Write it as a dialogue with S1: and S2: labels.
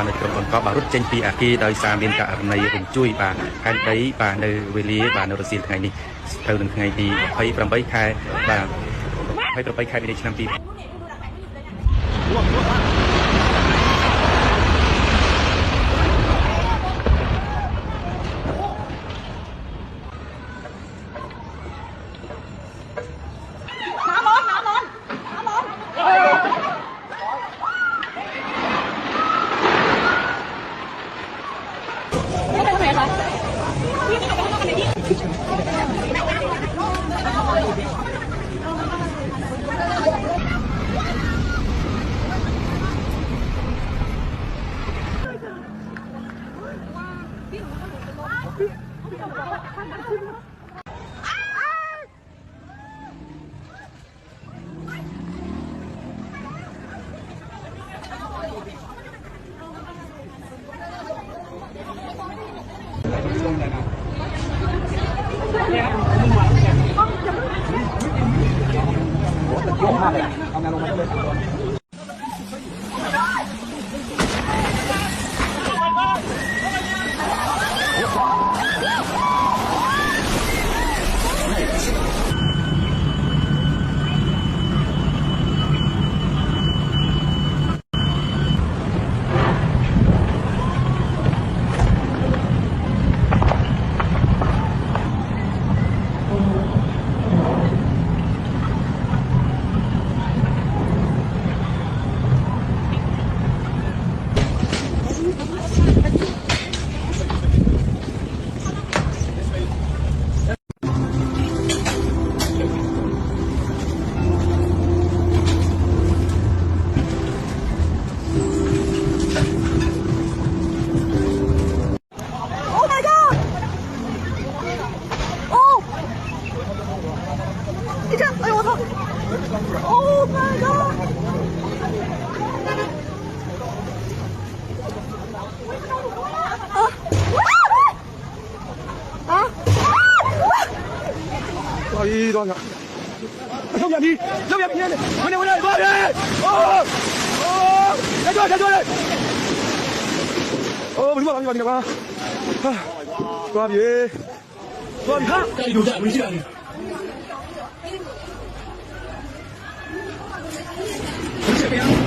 S1: ในกรมก็บารุษเจนปีอากีโดยสารเรียนกับในกลุ่มจุ้ยป่าแค่ได้ป่าในเวลีป่าในรัสเซียไงนี่เท่าหนึ่งไงดีไปประมาณแค่ป่าไปประมาณแค่ในชั้นปี
S2: 哎，多少？右边踢，右边踢，回来回来，多少人？哦哦，来多少？来多少人？哦，你过来，你过来，啊，多少比？多少比？看，有在，没进来。这边。